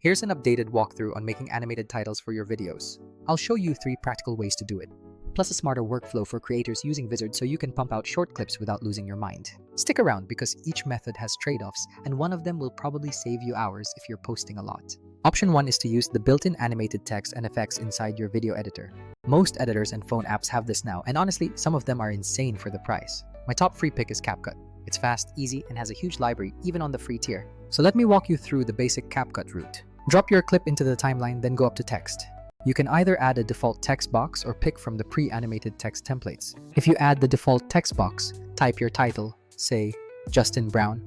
Here's an updated walkthrough on making animated titles for your videos. I'll show you 3 practical ways to do it, plus a smarter workflow for creators using Vizard so you can pump out short clips without losing your mind. Stick around because each method has trade-offs, and one of them will probably save you hours if you're posting a lot. Option 1 is to use the built-in animated text and effects inside your video editor. Most editors and phone apps have this now, and honestly, some of them are insane for the price. My top free pick is CapCut. It's fast, easy, and has a huge library, even on the free tier. So let me walk you through the basic CapCut route. Drop your clip into the timeline, then go up to text. You can either add a default text box or pick from the pre-animated text templates. If you add the default text box, type your title, say Justin Brown,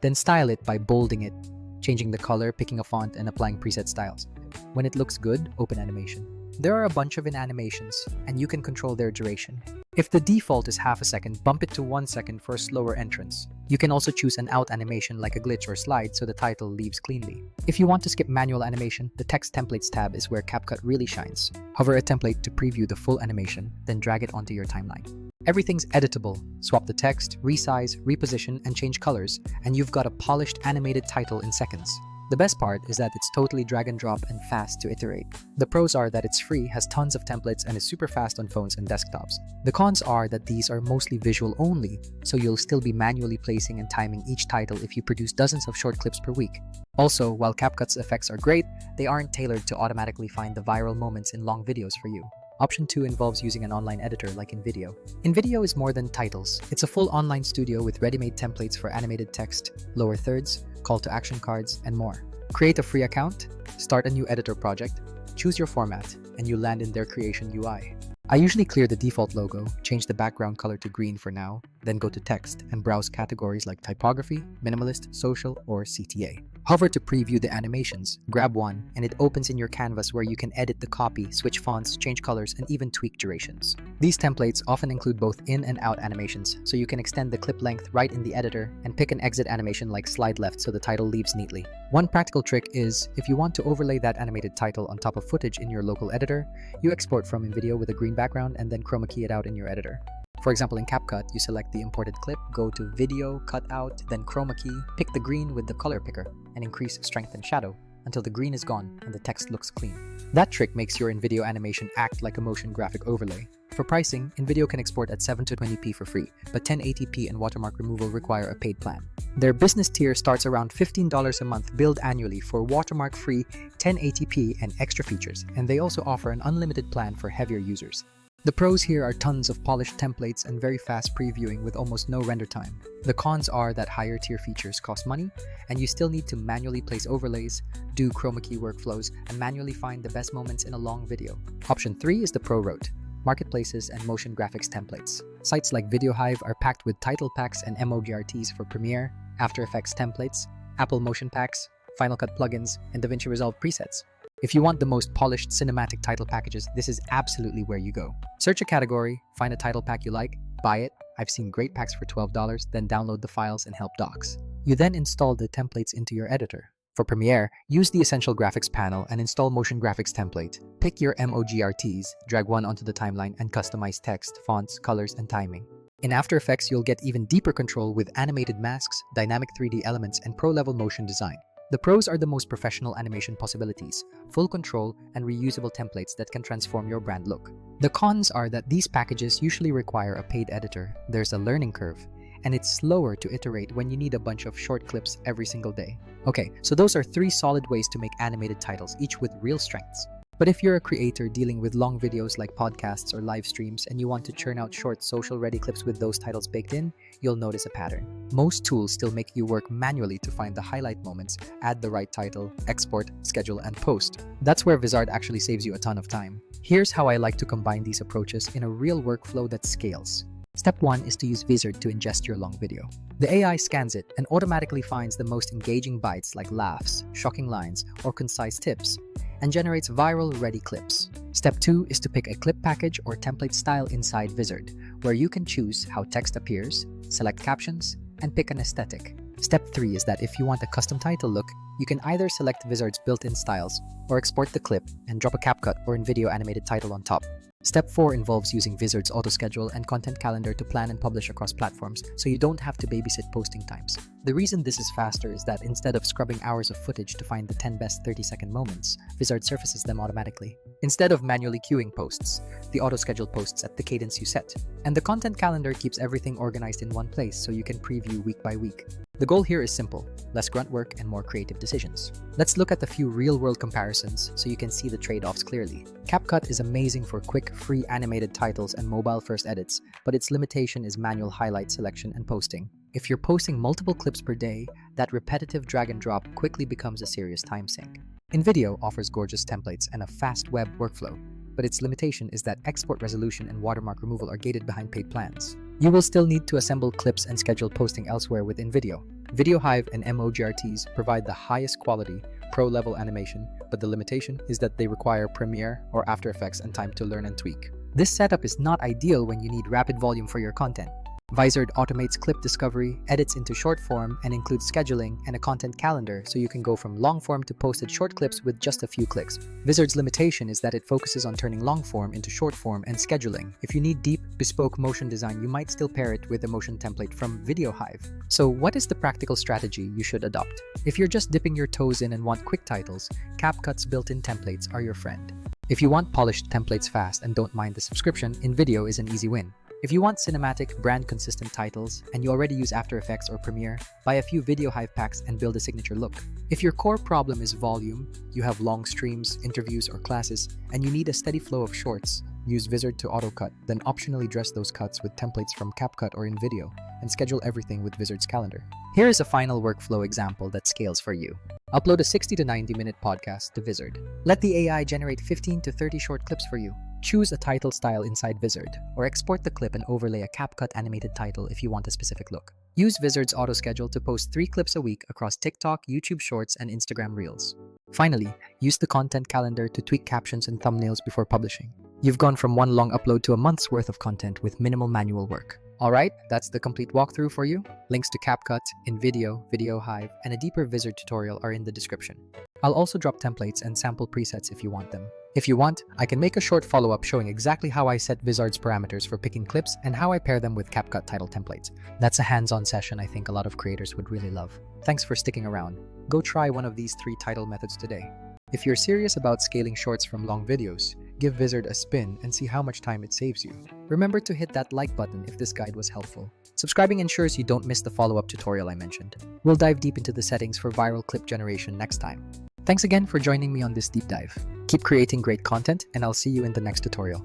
then style it by bolding it, changing the color, picking a font, and applying preset styles. When it looks good, open animation. There are a bunch of animations, and you can control their duration. If the default is half a second, bump it to 1 second for a slower entrance. You can also choose an out animation like a glitch or slide so the title leaves cleanly. If you want to skip manual animation, the Text Templates tab is where CapCut really shines. Hover a template to preview the full animation, then drag it onto your timeline. Everything's editable. Swap the text, resize, reposition, and change colors, and you've got a polished animated title in seconds. The best part is that it's totally drag and drop and fast to iterate. The pros are that it's free, has tons of templates, and is super fast on phones and desktops. The cons are that these are mostly visual only, so you'll still be manually placing and timing each title if you produce dozens of short clips per week. Also, while CapCut's effects are great, they aren't tailored to automatically find the viral moments in long videos for you. Option 2 involves using an online editor like InVideo. InVideo is more than titles. It's a full online studio with ready-made templates for animated text, lower thirds, call to action cards, and more. Create a free account, start a new editor project, choose your format, and you land in their creation UI. I usually clear the default logo, change the background color to green for now, then go to text and browse categories like typography, minimalist, social, or CTA. Hover to preview the animations, grab one, and it opens in your canvas where you can edit the copy, switch fonts, change colors, and even tweak durations. These templates often include both in and out animations, so you can extend the clip length right in the editor and pick an exit animation like slide left so the title leaves neatly. One practical trick is, if you want to overlay that animated title on top of footage in your local editor, you export from InVideo with a green background and then chroma key it out in your editor. For example, in CapCut, you select the imported clip, go to Video, Cut Out, then Chroma Key, pick the green with the color picker, and increase strength and shadow until the green is gone and the text looks clean. That trick makes your InVideo animation act like a motion graphic overlay. For pricing, InVideo can export at 720p for free, but 1080p and watermark removal require a paid plan. Their business tier starts around $15 a month billed annually for watermark-free 1080p and extra features, and they also offer an unlimited plan for heavier users. The pros here are tons of polished templates and very fast previewing with almost no render time. The cons are that higher tier features cost money, and you still need to manually place overlays, do chroma key workflows, and manually find the best moments in a long video. Option 3 is the pro route: marketplaces and motion graphics templates. Sites like VideoHive are packed with title packs and MOGRTs for Premiere, After Effects templates, Apple Motion packs, Final Cut plugins, and DaVinci Resolve presets. If you want the most polished cinematic title packages, this is absolutely where you go. Search a category, find a title pack you like, buy it. I've seen great packs for $12, then download the files and help docs. You then install the templates into your editor. For Premiere, use the Essential Graphics panel and install Motion Graphics template. Pick your MOGRTs, drag one onto the timeline, and customize text, fonts, colors, and timing. In After Effects, you'll get even deeper control with animated masks, dynamic 3D elements, and pro-level motion design. The pros are the most professional animation possibilities, full control, and reusable templates that can transform your brand look. The cons are that these packages usually require a paid editor, there's a learning curve, and it's slower to iterate when you need a bunch of short clips every single day. Okay, so those are 3 solid ways to make animated titles, each with real strengths. But if you're a creator dealing with long videos like podcasts or live streams and you want to churn out short social-ready clips with those titles baked in, you'll notice a pattern. Most tools still make you work manually to find the highlight moments, add the right title, export, schedule, and post. That's where Vizard actually saves you a ton of time. Here's how I like to combine these approaches in a real workflow that scales. Step 1 is to use Vizard to ingest your long video. The AI scans it and automatically finds the most engaging bites like laughs, shocking lines, or concise tips, and generates viral-ready clips. Step 2 is to pick a clip package or template style inside Vizard, where you can choose how text appears, select captions, and pick an aesthetic. Step 3 is that if you want a custom title look, you can either select Vizard's built-in styles or export the clip and drop a CapCut or InVideo animated title on top. Step 4 involves using Vizard's auto-schedule and content calendar to plan and publish across platforms, so you don't have to babysit posting times. The reason this is faster is that instead of scrubbing hours of footage to find the 10 best 30-second moments, Vizard surfaces them automatically. Instead of manually queuing posts, the auto-schedule posts at the cadence you set. And the content calendar keeps everything organized in one place so you can preview week by week. The goal here is simple: less grunt work and more creative decisions. Let's look at a few real-world comparisons so you can see the trade-offs clearly. CapCut is amazing for quick, free animated titles and mobile-first edits, but its limitation is manual highlight selection and posting. If you're posting multiple clips per day, that repetitive drag and drop quickly becomes a serious time sink. InVideo offers gorgeous templates and a fast web workflow, but its limitation is that export resolution and watermark removal are gated behind paid plans. You will still need to assemble clips and schedule posting elsewhere with InVideo. VideoHive and MOGRTs provide the highest quality, pro-level animation, but the limitation is that they require Premiere or After Effects and time to learn and tweak. This setup is not ideal when you need rapid volume for your content. Vizard automates clip discovery, edits into short form, and includes scheduling and a content calendar so you can go from long form to posted short clips with just a few clicks. Vizard's limitation is that it focuses on turning long form into short form and scheduling. If you need deep, bespoke motion design, you might still pair it with a motion template from VideoHive. So what is the practical strategy you should adopt? If you're just dipping your toes in and want quick titles, CapCut's built-in templates are your friend. If you want polished templates fast and don't mind the subscription, InVideo is an easy win. If you want cinematic, brand-consistent titles, and you already use After Effects or Premiere, buy a few VideoHive packs and build a signature look. If your core problem is volume, you have long streams, interviews, or classes, and you need a steady flow of shorts, use Vizard to auto-cut, then optionally dress those cuts with templates from CapCut or InVideo, and schedule everything with Vizard's calendar. Here is a final workflow example that scales for you. Upload a 60 to 90-minute podcast to Vizard. Let the AI generate 15 to 30 short clips for you. Choose a title style inside Vizard, or export the clip and overlay a CapCut animated title if you want a specific look. Use Vizard's auto-schedule to post 3 clips a week across TikTok, YouTube Shorts, and Instagram Reels. Finally, use the content calendar to tweak captions and thumbnails before publishing. You've gone from one long upload to a month's worth of content with minimal manual work. Alright, that's the complete walkthrough for you. Links to CapCut, InVideo, VideoHive, and a deeper Vizard tutorial are in the description. I'll also drop templates and sample presets if you want them. If you want, I can make a short follow-up showing exactly how I set Vizard's parameters for picking clips and how I pair them with CapCut title templates. That's a hands-on session I think a lot of creators would really love. Thanks for sticking around. Go try one of these 3 title methods today. If you're serious about scaling shorts from long videos, give Vizard a spin and see how much time it saves you. Remember to hit that like button if this guide was helpful. Subscribing ensures you don't miss the follow-up tutorial I mentioned. We'll dive deep into the settings for viral clip generation next time. Thanks again for joining me on this deep dive. Keep creating great content, and I'll see you in the next tutorial.